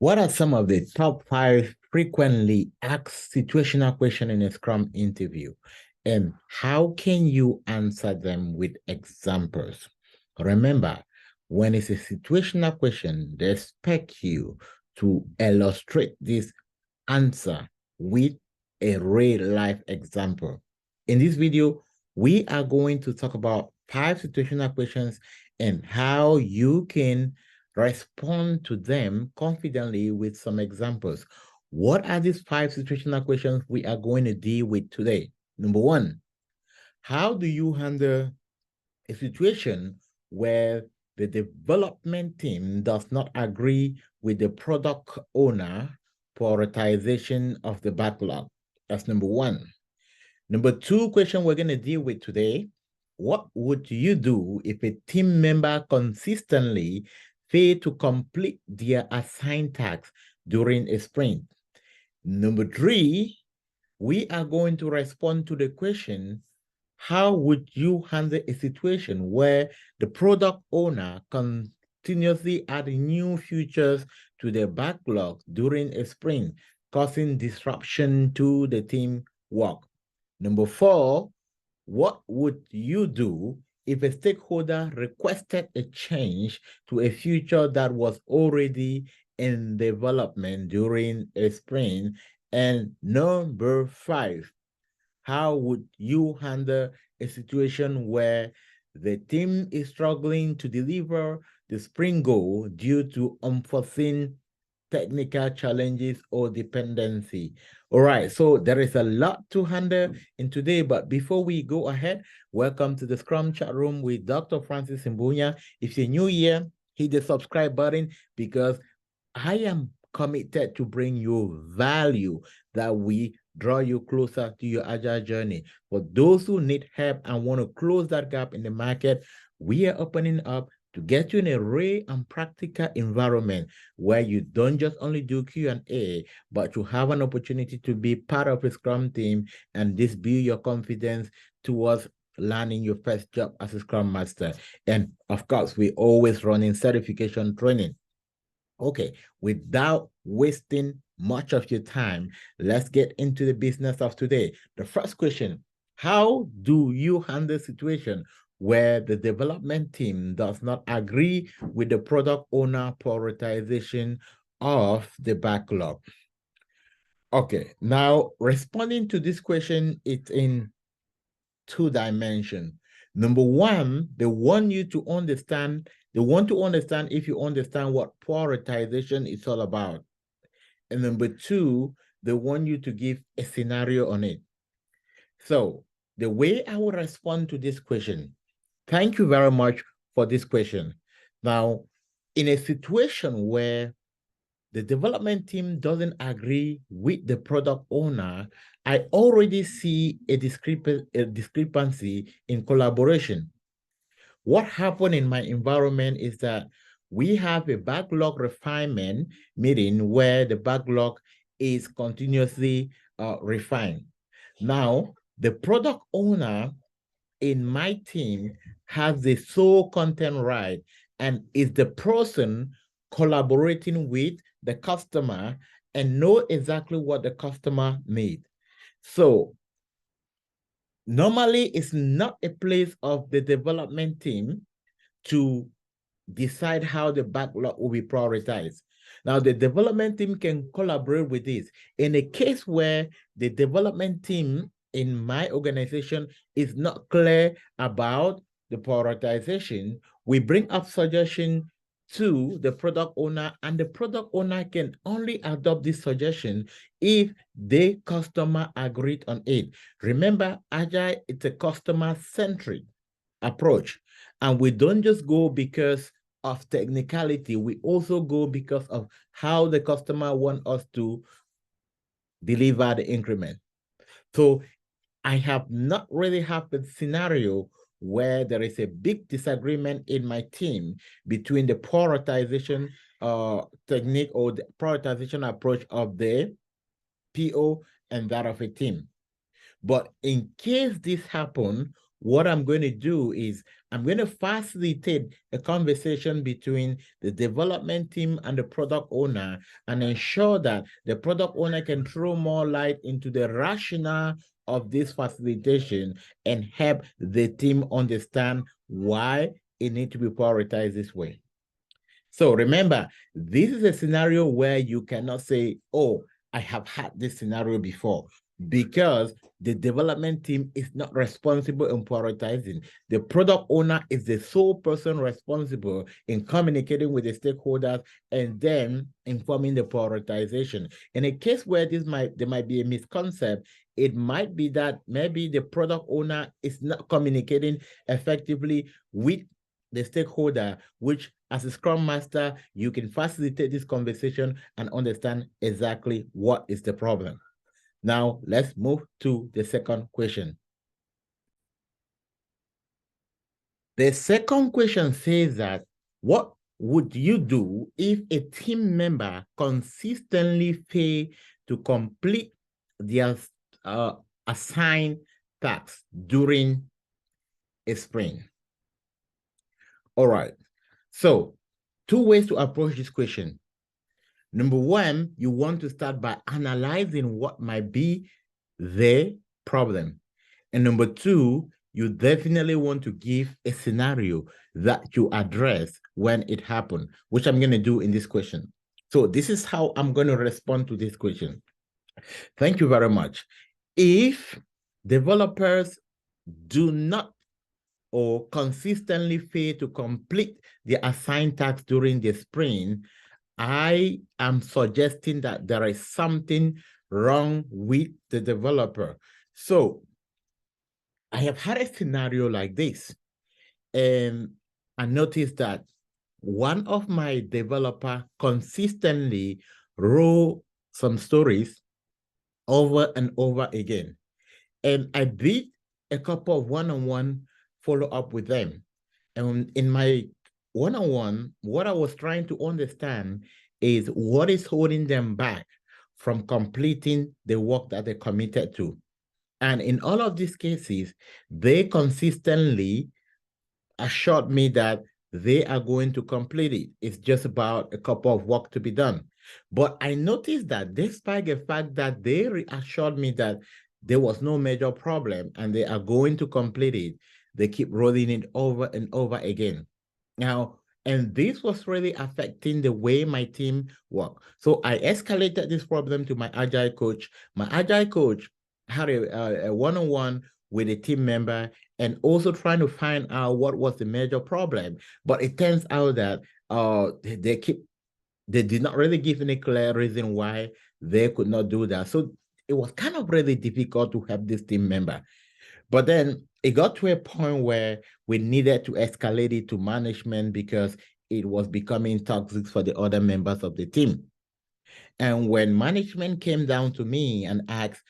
What are some of the top 5 frequently asked situational questions in a Scrum interview? And how can you answer them with examples? Remember, when it's a situational question, they expect you to illustrate this answer with a real life example. In this video, we are going to talk about 5 situational questions and how you can respond to them confidently with some examples. What are these 5 situational questions we are going to deal with today? Number 1, how do you handle a situation where the development team does not agree with the product owner prioritization of the backlog? That's number 1. Number 2 question we're going to deal with today: what would you do if a team member consistently failed to complete their assigned tasks during a sprint? Number 3, we are going to respond to the question: how would you handle a situation where the product owner continuously add new features to their backlog during a sprint, causing disruption to the team work? Number 4, what would you do if a stakeholder requested a change to a feature that was already in development during a sprint? And number 5, how would you handle a situation where the team is struggling to deliver the sprint goal due to unforeseen technical challenges or dependency? All right, so there is a lot to handle in today, but before we go ahead, welcome to the Scrum chat room with Dr. Francis Mbunya. If you're new here, hit the subscribe button because I am committed to bring you value that we draw you closer to your agile journey. For those who need help and want to close that gap in the market, we are opening up to get you in a real and practical environment where you don't just only do Q&A, but you have an opportunity to be part of a Scrum team and this build your confidence towards landing your first job as a Scrum Master. And of course, we always running certification training. Okay, without wasting much of your time, let's get into the business of today. The first question: how do you handle a situation where the development team does not agree with the product owner prioritization of the backlog? Okay, now responding to this question, it's in 2 dimensions. Number 1, they want to understand if you understand what prioritization is all about. And number 2, they want you to give a scenario on it. So the way I will respond to this question, thank you very much for this question. Now, in a situation where the development team doesn't agree with the product owner, I already see a discrepancy in collaboration. What happened in my environment is that we have a backlog refinement meeting where the backlog is continuously refined. Now, the product owner in my team has the sole content right and is the person collaborating with the customer and know exactly what the customer needs. So normally it's not a place of the development team to decide how the backlog will be prioritized. Now, the development team can collaborate with this. In a case where the development team in my organization is not clear about the prioritization, we bring up suggestion to the product owner, and the product owner can only adopt this suggestion if the customer agreed on it. Remember, Agile is a customer-centric approach, and we don't just go because of technicality, we also go because of how the customer wants us to deliver the increment. So I have not really had a scenario where there is a big disagreement in my team between the prioritization technique or the prioritization approach of the PO and that of a team. But in case this happens, what I'm going to do is I'm going to facilitate a conversation between the development team and the product owner and ensure that the product owner can throw more light into the rationale of this facilitation and help the team understand why it needs to be prioritized this way. So remember, this is a scenario where you cannot say, oh, I have had this scenario before, because the development team is not responsible in prioritizing. The product owner is the sole person responsible in communicating with the stakeholders and then informing the prioritization. In a case where there might be a misconcept, it might be that maybe the product owner is not communicating effectively with the stakeholder, which as a Scrum Master, you can facilitate this conversation and understand exactly what is the problem. Now, let's move to the second question. The second question says that, what would you do if a team member consistently fail to complete their assigned tasks during a sprint? All right. So, two ways to approach this question. Number one, you want to start by analyzing what might be the problem. And number two, you definitely want to give a scenario that you address when it happened, which I'm going to do in this question. So this is how I'm going to respond to this question. Thank you very much. If developers do not or consistently fail to complete the assigned tasks during the sprint, I am suggesting that there is something wrong with the developer. So I have had a scenario like this, and I noticed that one of my developer consistently wrote some stories over and over again. And I did a couple of one-on-one follow-up with them. And in my one-on-one, what I was trying to understand is what is holding them back from completing the work that they committed to. And in all of these cases, they consistently assured me that they are going to complete it. It's just about a couple of work to be done. But I noticed that despite the fact that they reassured me that there was no major problem and they are going to complete it, they keep rolling it over and over again. Now, and this was really affecting the way my team worked. So I escalated this problem to my Agile coach. My Agile coach had a one-on-one with a team member and also trying to find out what was the major problem. But it turns out that they did not really give any clear reason why they could not do that. So it was kind of really difficult to help this team member. But then it got to a point where we needed to escalate it to management because it was becoming toxic for the other members of the team. And when management came down to me and asked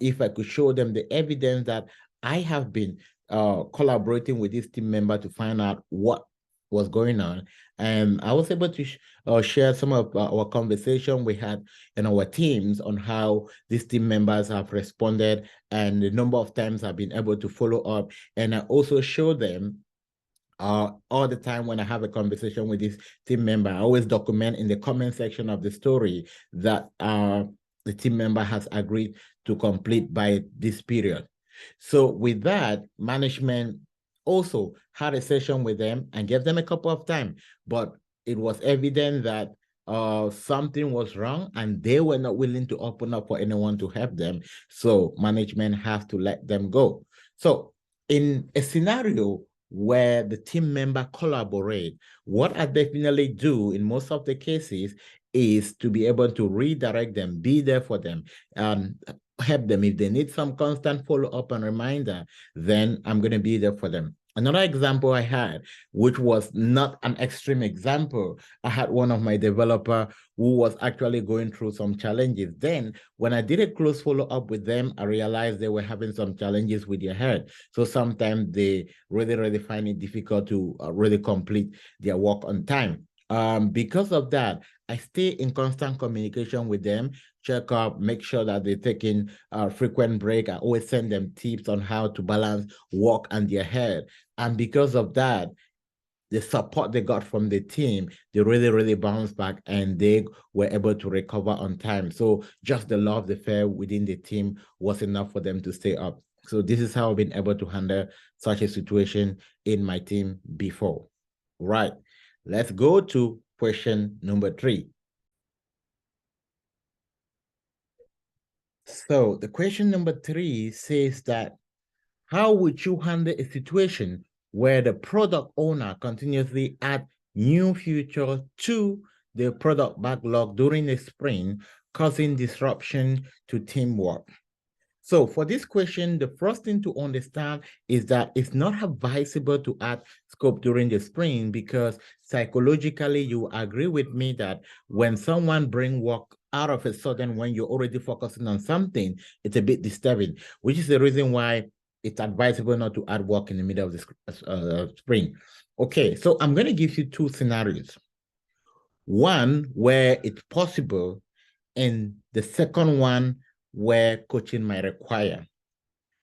if I could show them the evidence that I have been collaborating with this team member to find out what was going on, and I was able to share some of our conversation we had in our teams on how these team members have responded and the number of times I've been able to follow up. And I also show them all the time when I have a conversation with this team member, I always document in the comment section of the story that the team member has agreed to complete by this period. So with that, management also had a session with them and gave them a couple of time, but it was evident that something was wrong and they were not willing to open up for anyone to help them. So management has to let them go. So in a scenario where the team member collaborate, what I definitely do in most of the cases is to be able to redirect them, be there for them, help them. If they need some constant follow-up and reminder, then I'm going to be there for them. Another example I had, which was not an extreme example, I had one of my developer who was actually going through some challenges. Then when I did a close follow-up with them, I realized they were having some challenges with their head. So sometimes they really find it difficult to really complete their work on time. Because of that, I stay in constant communication with them, check up, make sure that they're taking frequent break. I always send them tips on how to balance work and their health. And because of that, the support they got from the team, they really bounced back and they were able to recover on time. So just the love, the fair within the team was enough for them to stay up. So this is how I've been able to handle such a situation in my team before. Right. Let's go to question number 3. So the question number 3 says that, how would you handle a situation where the product owner continuously add new features to the product backlog during the sprint, causing disruption to teamwork? So for this question, the first thing to understand is that it's not advisable to add scope during the sprint, because psychologically you agree with me that when someone bring work out of a sudden when you're already focusing on something, it's a bit disturbing, which is the reason why it's advisable not to add work in the middle of the sprint. Okay, so I'm going to give you 2 scenarios. One where it's possible, and the second one where coaching might require.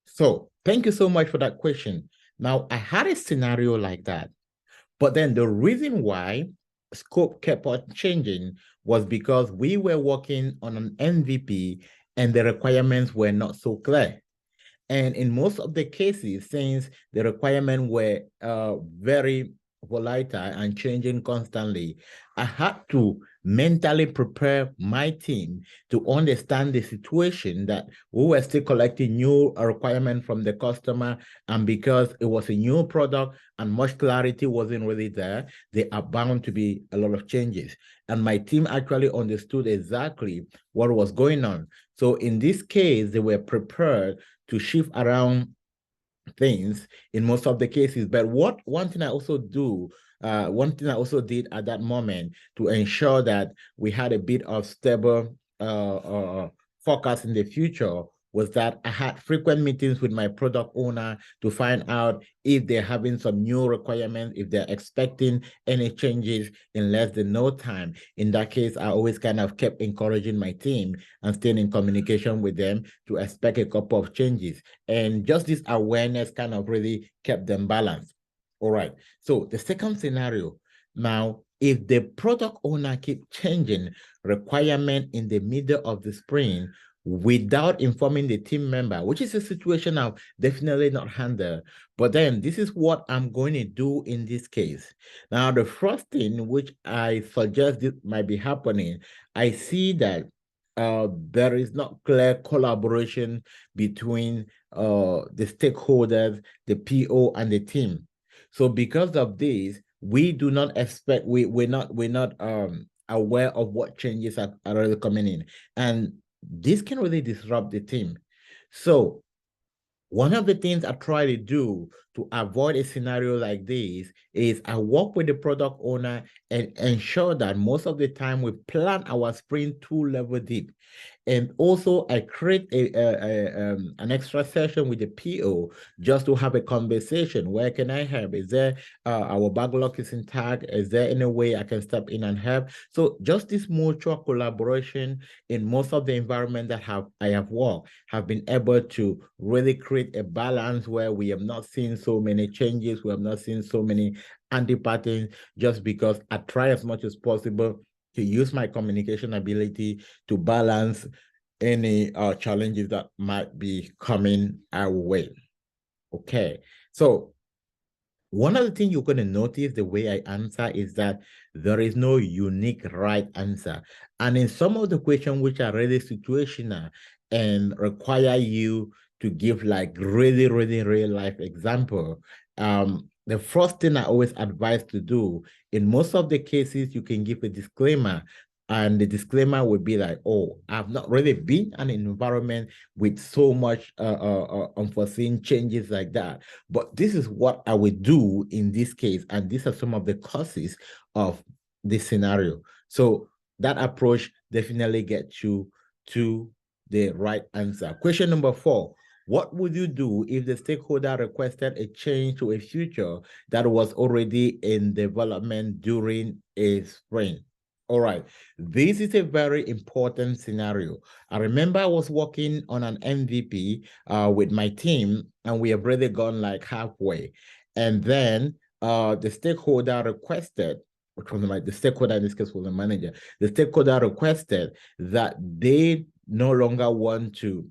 So thank you so much for that question. Now, I had a scenario like that, but then the reason why scope kept on changing was because we were working on an MVP and the requirements were not so clear. And in most of the cases, since the requirements were very volatile and changing constantly, I had to mentally prepare my team to understand the situation that we were still collecting new requirements from the customer. And because it was a new product and much clarity wasn't really there, there are bound to be a lot of changes. And my team actually understood exactly what was going on. So in this case, they were prepared to shift around things in most of the cases. But one thing I also did at that moment to ensure that we had a bit of stable forecast in the future was that I had frequent meetings with my product owner to find out if they're having some new requirements, if they're expecting any changes in less than no time. In that case, I always kind of kept encouraging my team and staying in communication with them to expect a couple of changes. And just this awareness kind of really kept them balanced. All right. So the second scenario, now, if the product owner keep changing requirement in the middle of the sprint without informing the team member, which is a situation I've definitely not handled. But then this is what I'm going to do in this case. Now, the first thing which I suggest this might be happening, I see that there is not clear collaboration between the stakeholders, the PO, and the team. So because of this, we do not expect, we're not aware of what changes are really coming in. And this can really disrupt the team. So one of the things I try to do to avoid a scenario like this is I work with the product owner and ensure that most of the time we plan our sprint 2 level deep. And also I create an extra session with the PO just to have a conversation. Where can I help? Is there our backlog is intact? Is there any way I can step in and help? So just this mutual collaboration in most of the environment that I have worked have been able to really create a balance where we have not seen so many changes, we have not seen so many anti-patterns, just because I try as much as possible to use my communication ability to balance any challenges that might be coming our way. Okay, so one of the things you're going to notice the way I answer is that there is no unique right answer. And in some of the questions which are really situational and require you to give like really real life example, the first thing I always advise to do, in most of the cases, you can give a disclaimer. And the disclaimer would be like, oh, I've not really been in an environment with so much unforeseen changes like that. But this is what I would do in this case. And these are some of the causes of this scenario. So that approach definitely gets you to the right answer. Question number 4. What would you do if the stakeholder requested a change to a feature that was already in development during a sprint? All right. This is a very important scenario. I remember I was working on an MVP with my team, and we have already gone like halfway. And then the stakeholder requested, which was the stakeholder in this case was the manager, the stakeholder requested that they no longer want to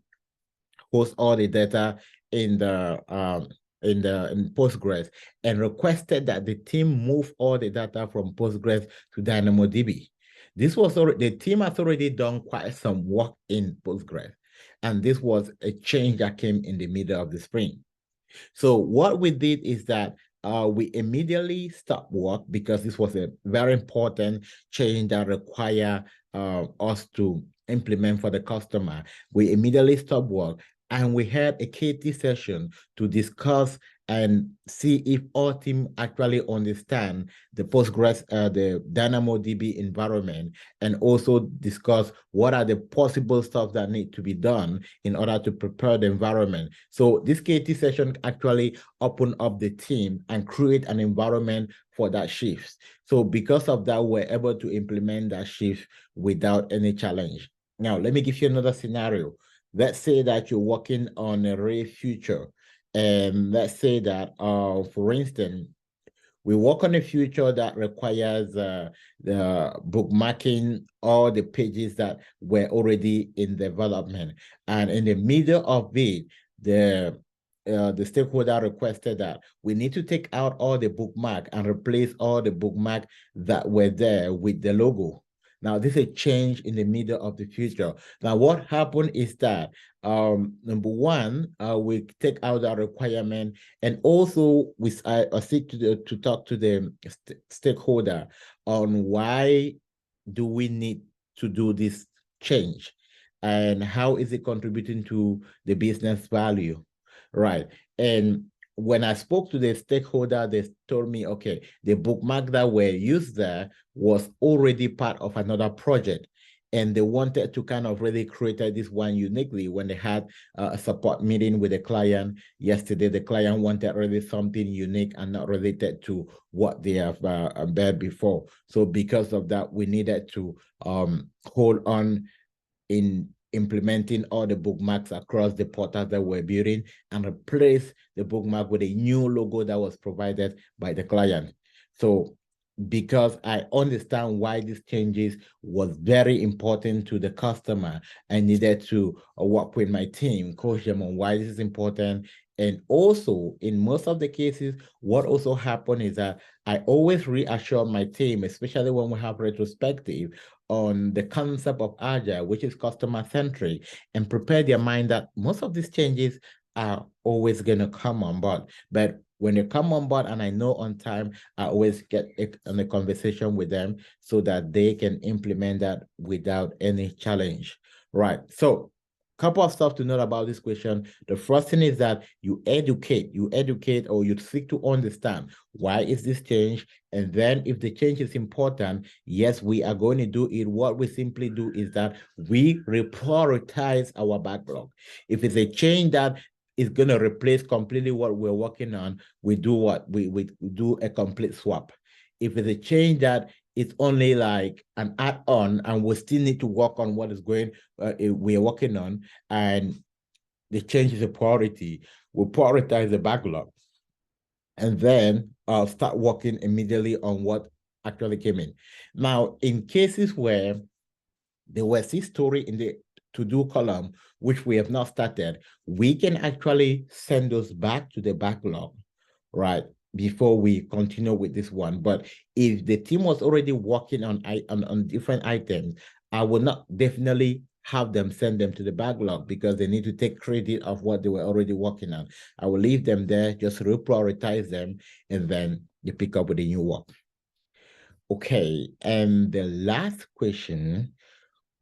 host all the data in the in Postgres, and requested that the team move all the data from Postgres to DynamoDB. This was already, the team has already done quite some work in Postgres, and this was a change that came in the middle of the spring. So what we did is that we immediately stopped work because this was a very important change that require us to implement for the customer. We immediately stopped work and we had a KT session to discuss and see if our team actually understand the Postgres, the DynamoDB environment, and also discuss what are the possible stuff that need to be done in order to prepare the environment. So this KT session actually opened up the team and create an environment for that shift. So because of that, we're able to implement that shift without any challenge. Now, let me give you another scenario. Let's say that you're working on a Ray future. And let's say that, for instance, we work on a future that requires the bookmarking all the pages that were already in development. And in the middle of it, the stakeholder requested that we need to take out all the bookmark and replace all the bookmark that were there with the logo. Now, this is a change in the middle of the future. Now, what happened is that, number one, we take out that requirement, and also I seek to talk to the stakeholder on why do we need to do this change, and how is it contributing to the business value, right? And when I spoke to the stakeholder, they told me, okay, the bookmark that were used there was already part of another project. And they wanted to kind of really create this one uniquely. When they had a support meeting with the client yesterday, the client wanted really something unique and not related to what they have had before. So because of that, we needed to hold on in implementing all the bookmarks across the portals that we're building and replace the bookmark with a new logo that was provided by the client. So because I understand why these changes was very important to the customer, I needed to work with my team, coach them on why this is important. And also, in most of the cases, what also happened is that I always reassure my team, especially when we have retrospective, on the concept of Agile, which is customer-centric, and prepare their mind that most of these changes are always going to come on board. But when they come on board and I know on time, I always get in a conversation with them so that they can implement that without any challenge. Right. So couple of stuff to note about this question. The first thing is that you educate or you seek to understand why is this change. And then if the change is important, yes, we are going to do it. What we simply do is that we reprioritize our backlog. If it's a change that is going to replace completely what we're working on, we do what? We do a complete swap. If it's a change that it's only like an add-on and we still need to work on what is going we're working on, and the change is a priority, we'll prioritize the backlog and then start working immediately on what actually came in. Now, in cases where there was this story in the to-do column, which we have not started, we can actually send those back to the backlog, right? Before we continue with this one. But if the team was already working on different items, I will not definitely have them send them to the backlog because they need to take credit of what they were already working on. I will leave them there, just reprioritize them, and then you pick up with the new work. Okay, and the last question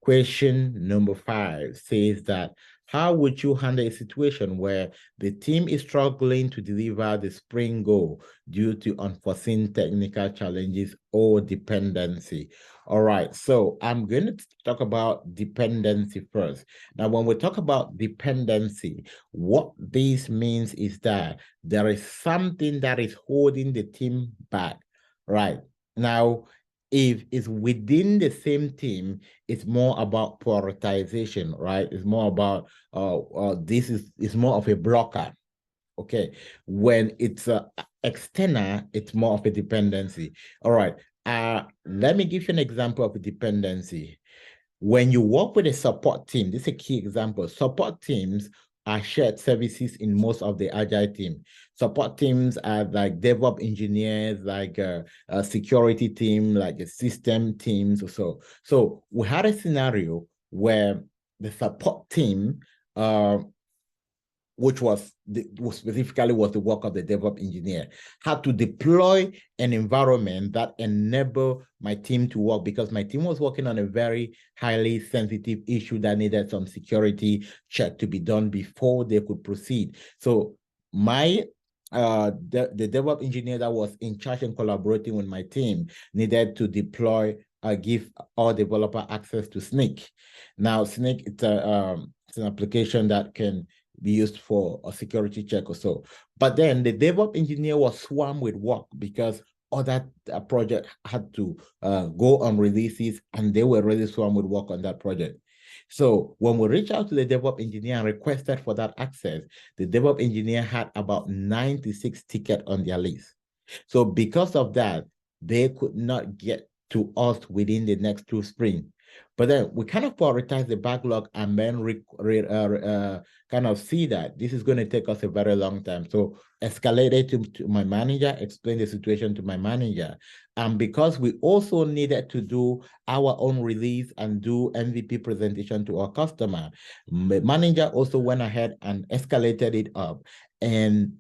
number 5 says that, how would you handle a situation where the team is struggling to deliver the sprint goal due to unforeseen technical challenges or dependency? All right, so I'm going to talk about dependency first. Now, when we talk about dependency, what this means is that there is something that is holding the team back, right? Now, If it's within the same team, it's more about prioritization, right? It's more about it's more of a blocker. Okay. When it's external, it's more of a dependency. All right. Let me give you an example of a dependency. When you work with a support team, this is a key example. Support teams are shared services in most of the Agile team. Support teams are like DevOps engineers, like a security team, like a system teams or so. So we had a scenario where the support team which was specifically was the work of the DevOps engineer, had to deploy an environment that enabled my team to work because my team was working on a very highly sensitive issue that needed some security check to be done before they could proceed. So my the DevOps engineer that was in charge and collaborating with my team needed to deploy give all developer access to Snyk. Now, Snyk it's an application that can be used for a security check or so. But then the DevOps engineer was swarmed with work because other project had to go on releases and they were really swarmed with work on that project. So when we reached out to the DevOps engineer and requested for that access, the DevOps engineer had about 96 tickets on their list. So because of that, they could not get to us within the next 2 sprints. But then we kind of prioritize the backlog and then kind of see that this is going to take us a very long time. So escalated to my manager, explain the situation to my manager. And because we also needed to do our own release and do MVP presentation to our customer, the manager also went ahead and escalated it up. And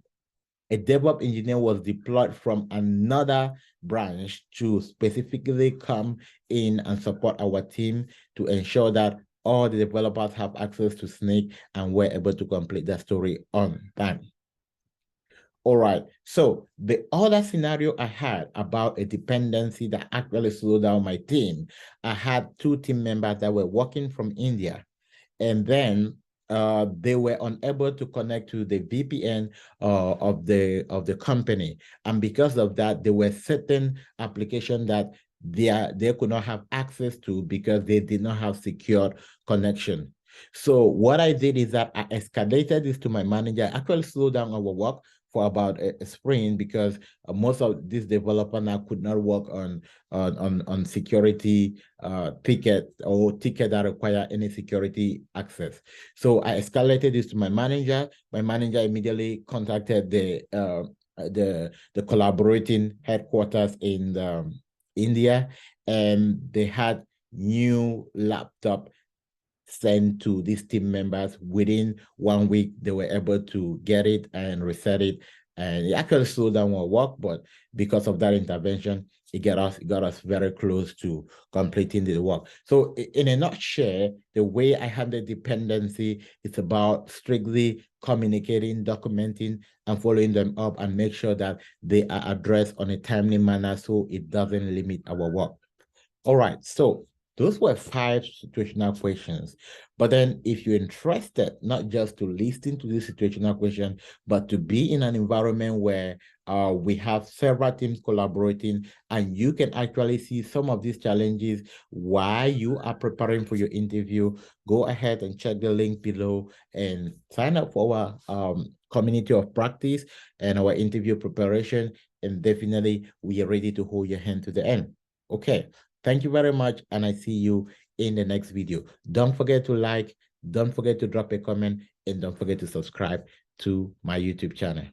a DevOps engineer was deployed from another branch to specifically come in and support our team to ensure that all the developers have access to Snyk and we're able to complete the story on time. All right, so the other scenario I had about a dependency that actually slowed down my team, I had 2 team members that were working from India. And then they were unable to connect to the VPN of the company, and because of that, there were certain applications that they could not have access to because they did not have secure connection. So what I did is that I escalated this to my manager. I actually slowed down our work for about a sprint because most of these developers now could not work on security ticket or ticket that require any security access. So I escalated this to my manager. My manager immediately contacted the collaborating headquarters in India, and they had new laptop sent to these team members. Within 1 week, they were able to get it and reset it. And it actually slowed down our work, but because of that intervention, it got us very close to completing the work. So in a nutshell, the way I handle dependency is about strictly communicating, documenting, and following them up and make sure that they are addressed on a timely manner so it doesn't limit our work. All right, so those were 5 situational questions. But then if you're interested, not just to listen to this situational question, but to be in an environment where we have several teams collaborating and you can actually see some of these challenges while you are preparing for your interview, go ahead and check the link below and sign up for our community of practice and our interview preparation. And definitely we are ready to hold your hand to the end. Okay. Thank you very much, and I see you in the next video. Don't forget to like, don't forget to drop a comment, and don't forget to subscribe to my YouTube channel.